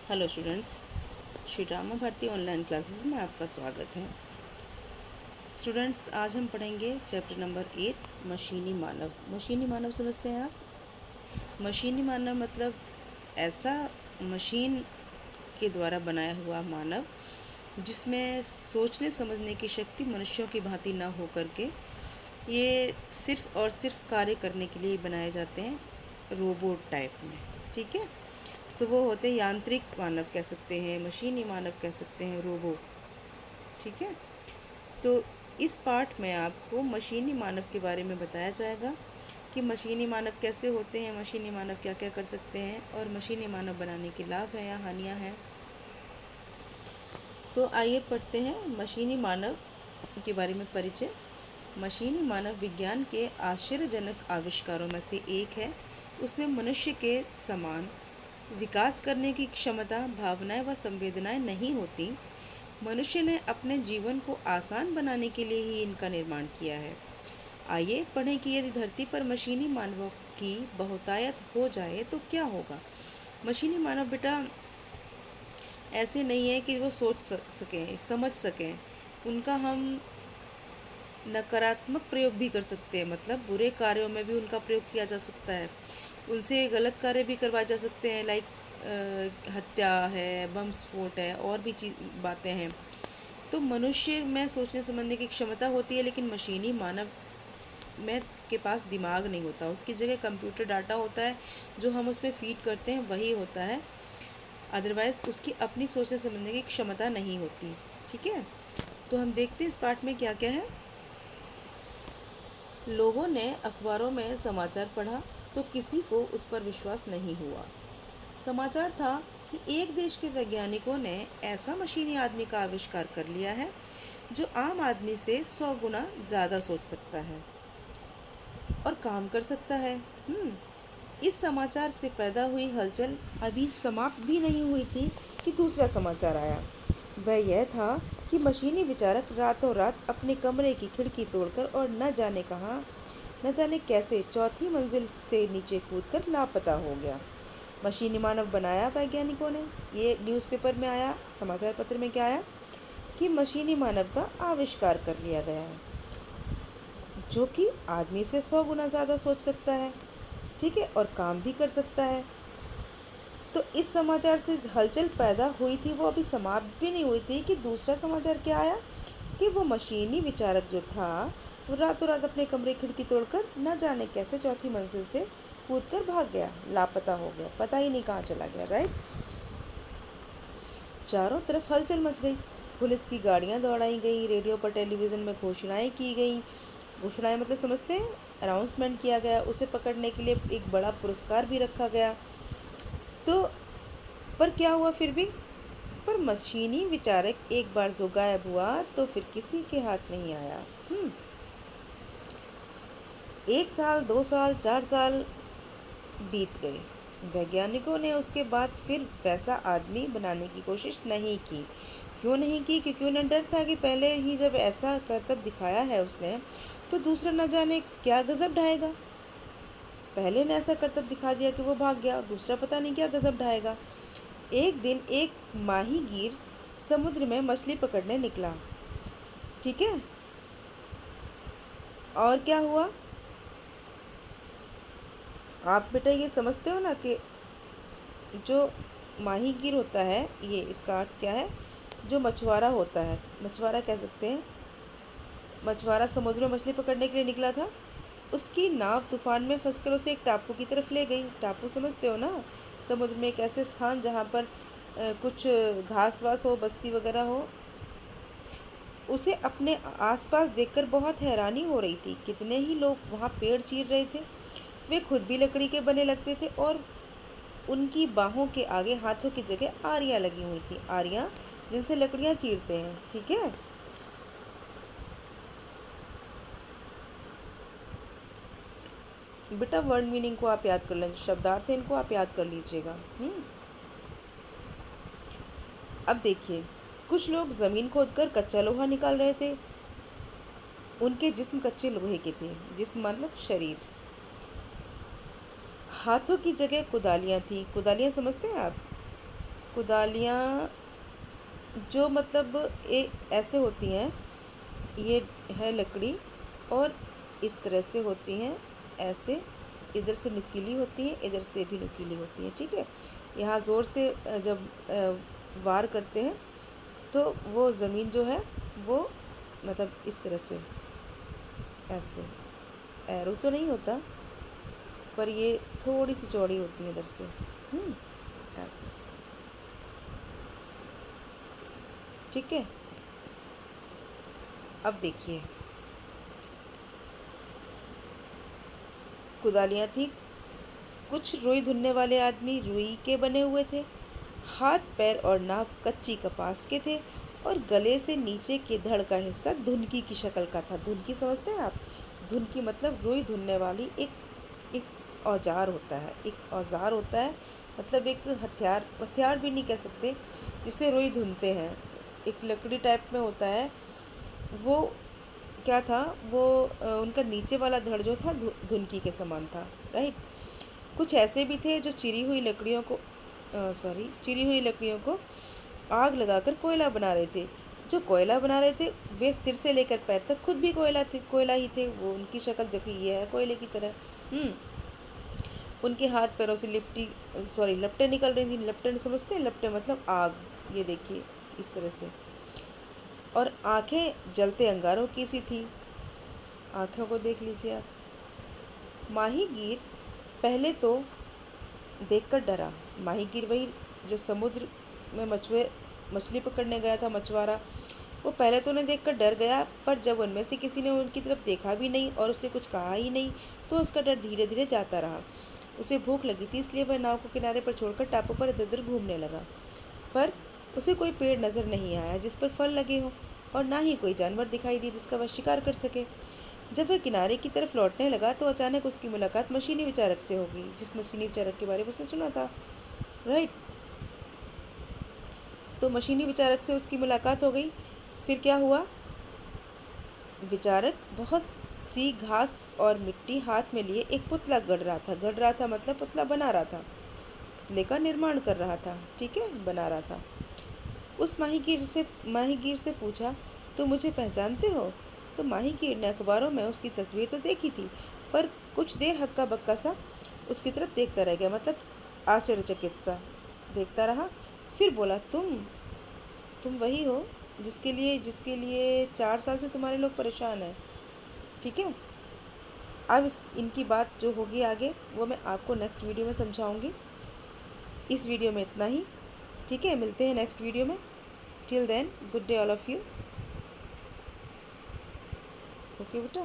Hello students, Shri Rama Bharati online classes में आपका स्वागत है। स्टूडेंट्स, आज हम पढ़ेंगे चैप्टर नंबर 8 मशीनी मानव। मशीनी मानव समझते हैं आप? मशीनी मानव मतलब ऐसा मशीन के द्वारा बनाया हुआ मानव जिसमें सोचने समझने की शक्ति मनुष्यों की भांति ना हो करके ये सिर्फ़ और सिर्फ कार्य करने के लिए बनाए जाते हैं, रोबोट टाइप में। ठीक है, तो वो होते हैं यांत्रिक मानव कह सकते हैं, मशीनी मानव कह सकते हैं, रोबो। ठीक है, तो इस पार्ट में आपको मशीनी मानव के बारे में बताया जाएगा कि मशीनी मानव कैसे होते हैं, मशीनी मानव क्या क्या कर सकते हैं और मशीनी मानव बनाने के लाभ हैं या हानियाँ हैं। तो आइए पढ़ते हैं मशीनी मानव के बारे में परिचय। मशीनी मानव विज्ञान के आश्चर्यजनक आविष्कारों में से एक है। उसमें मनुष्य के समान विकास करने की क्षमता, भावनाएं व संवेदनाएं नहीं होती। मनुष्य ने अपने जीवन को आसान बनाने के लिए ही इनका निर्माण किया है। आइए पढ़ें कि यदि धरती पर मशीनी मानवों की बहुतायत हो जाए तो क्या होगा। मशीनी मानव बेटा ऐसे नहीं है कि वो सोच सकें, समझ सकें। उनका हम नकारात्मक प्रयोग भी कर सकते हैं, मतलब बुरे कार्यों में भी उनका प्रयोग किया जा सकता है। उनसे गलत कार्य भी करवाए जा सकते हैं, लाइक हत्या है, बम विस्फोट है, और भी बातें हैं। तो मनुष्य में सोचने समझने की क्षमता होती है, लेकिन मशीनी मानव में के पास दिमाग नहीं होता। उसकी जगह कंप्यूटर डाटा होता है, जो हम उसमें फीड करते हैं वही होता है। अदरवाइज़ उसकी अपनी सोचने समझने की क्षमता नहीं होती। ठीक है, तो हम देखते हैं इस पार्ट में क्या क्या है। लोगों ने अखबारों में समाचार पढ़ा तो किसी को उस पर विश्वास नहीं हुआ। समाचार था कि एक देश के वैज्ञानिकों ने ऐसा मशीनी आदमी का आविष्कार कर लिया है जो आम आदमी से 100 गुना ज़्यादा सोच सकता है और काम कर सकता है। इस समाचार से पैदा हुई हलचल अभी समाप्त भी नहीं हुई थी कि दूसरा समाचार आया। वह यह था कि मशीनी विचारक रातों रात अपने कमरे की खिड़की तोड़कर और न जाने कहाँ, न जाने कैसे चौथी मंजिल से नीचे कूदकर लापता हो गया। मशीनी मानव बनाया वैज्ञानिकों ने। ये न्यूज़पेपर में आया, समाचार पत्र में क्या आया कि मशीनी मानव का आविष्कार कर लिया गया है जो कि आदमी से 100 गुना ज़्यादा सोच सकता है। ठीक है, और काम भी कर सकता है। तो इस समाचार से हलचल पैदा हुई थी, वो अभी समाप्त भी नहीं हुई थी कि दूसरा समाचार क्या आया कि वो मशीनी विचारक जो था वो रातों रात अपने कमरे खिड़की तोड़कर न जाने कैसे चौथी मंजिल से कूदकर भाग गया, लापता हो गया, पता ही नहीं कहाँ चला गया। राइट, चारों तरफ हलचल मच गई। पुलिस की गाड़ियाँ दौड़ाई गई, रेडियो पर टेलीविज़न में घोषणाएं की गई। घोषणाएं मतलब समझते हैं, अनाउंसमेंट किया गया। उसे पकड़ने के लिए एक बड़ा पुरस्कार भी रखा गया। तो पर क्या हुआ फिर भी, पर मशीनी विचारक एक बार जो गायब हुआ तो फिर किसी के हाथ नहीं आया। 1 साल, 2 साल, 4 साल बीत गए। वैज्ञानिकों ने उसके बाद फिर वैसा आदमी बनाने की कोशिश नहीं की। क्यों नहीं की? क्योंकि उन्हें डर था कि पहले ही जब ऐसा करतब दिखाया है उसने, तो दूसरा न जाने क्या गजब ढाएगा। पहले ने ऐसा करतब दिखा दिया कि वो भाग गया, दूसरा पता नहीं क्या गजब ढाएगा। एक दिन एक माहीगीर समुद्र में मछली पकड़ने निकला। ठीक है, और क्या हुआ आप बेटा ये समझते हो ना कि जो माहीगीर होता है, ये इसका अर्थ क्या है, जो मछुआरा होता है, मछुआरा कह सकते हैं। मछुआरा समुद्र में मछली पकड़ने के लिए निकला था। उसकी नाव तूफान में फंसकर उसे एक टापू की तरफ ले गई। टापू समझते हो ना, समुद्र में एक ऐसे स्थान जहाँ पर कुछ घास वास हो, बस्ती वगैरह हो। उसे अपने आसपास देखकर बहुत हैरानी हो रही थी। कितने ही लोग वहाँ पेड़ चीर रहे थे। वे खुद भी लकड़ी के बने लगते थे और उनकी बाहों के आगे हाथों की जगह आरियाँ लगी हुई थी। आरियाँ जिनसे लकड़ियाँ चीरते हैं। ठीक है, बेटा वर्ड मीनिंग को आप याद कर लें, शब्दार्थ है इनको आप याद कर लीजिएगा। अब देखिए, कुछ लोग ज़मीन खोदकर कच्चा लोहा निकाल रहे थे। उनके जिस्म कच्चे लोहे के थे। जिस्म मतलब शरीर। हाथों की जगह कुदालियाँ थी। कुदालियाँ समझते हैं आप? कुदालियाँ जो मतलब ऐसे होती हैं, ये है लकड़ी और इस तरह से होती हैं, ऐसे इधर से नुकीली होती हैं, इधर से भी नुकीली होती हैं। ठीक है, यहाँ ज़ोर से जब वार करते हैं तो वो ज़मीन जो है वो मतलब इस तरह से, ऐसे एरो तो नहीं होता पर ये थोड़ी सी चौड़ी होती है इधर से, ऐसे। ठीक है, अब देखिए कुदालियाँ थी। कुछ रुई धुनने वाले आदमी रुई के बने हुए थे, हाथ पैर और नाक कच्ची कपास के थे और गले से नीचे के धड़ का हिस्सा धुनकी की शक्ल का था। धुनकी समझते हैं आप? धुनकी मतलब रुई धुनने वाली एक एक औजार होता है, एक औजार होता है, मतलब एक हथियार, हथियार भी नहीं कह सकते, जिससे रुई धुनते हैं। एक लकड़ी टाइप में होता है वो। क्या था वो, उनका नीचे वाला धड़ जो था धुनकी के समान था, राइट। कुछ ऐसे भी थे जो चिरी हुई लकड़ियों को आग लगाकर कोयला बना रहे थे। जो कोयला बना रहे थे वे सिर से लेकर पैर तक खुद भी कोयला ही थे। वो उनकी शक्ल देखिए, ये है कोयले की तरह। उनके हाथ पैरों से लपटें निकल रही थी। लपटें समझते हैं? लपटें मतलब आग, ये देखिए इस तरह से। और आंखें जलते अंगारों की सी थी। आँखों को देख लीजिए आप। माहीगीर पहले तो देखकर डरा। माहीगीर वही जो समुद्र में मछली पकड़ने गया था, मछुआरा। वो पहले तो उन्हें देखकर डर गया, पर जब उनमें से किसी ने उनकी तरफ देखा भी नहीं और उससे कुछ कहा ही नहीं, तो उसका डर धीरे धीरे जाता रहा। उसे भूख लगी थी, इसलिए वह नाव को किनारे पर छोड़कर टापू पर इधर उधर घूमने लगा। पर उसे कोई पेड़ नज़र नहीं आया जिस पर फल लगे हों, और ना ही कोई जानवर दिखाई दिया जिसका वह शिकार कर सके। जब वह किनारे की तरफ लौटने लगा तो अचानक उसकी मुलाकात मशीनी विचारक से हो गई, जिस मशीनी विचारक के बारे में उसने सुना था, राइट। तो मशीनी विचारक से उसकी मुलाकात हो गई। फिर क्या हुआ? विचारक बहुत सी घास और मिट्टी हाथ में लिए एक पुतला गढ़ रहा था मतलब पुतला बना रहा था, पुतले का निर्माण कर रहा था। ठीक है, बना रहा था। उस माहीगीर से पूछा, तुम मुझे पहचानते हो? तो माहीगीर ने अखबारों में उसकी तस्वीर तो देखी थी, पर कुछ देर हक्का बक्का सा उसकी तरफ देखता रह गया, मतलब आश्चर्यचकित सा देखता रहा। फिर बोला, तुम वही हो जिसके लिए 4 साल से तुम्हारे लोग परेशान हैं। ठीक है, अब इनकी बात जो होगी आगे वो मैं आपको नेक्स्ट वीडियो में समझाऊंगी। इस वीडियो में इतना ही। ठीक है, मिलते हैं नेक्स्ट वीडियो में। Till then, good day all of you. Okay बेटा।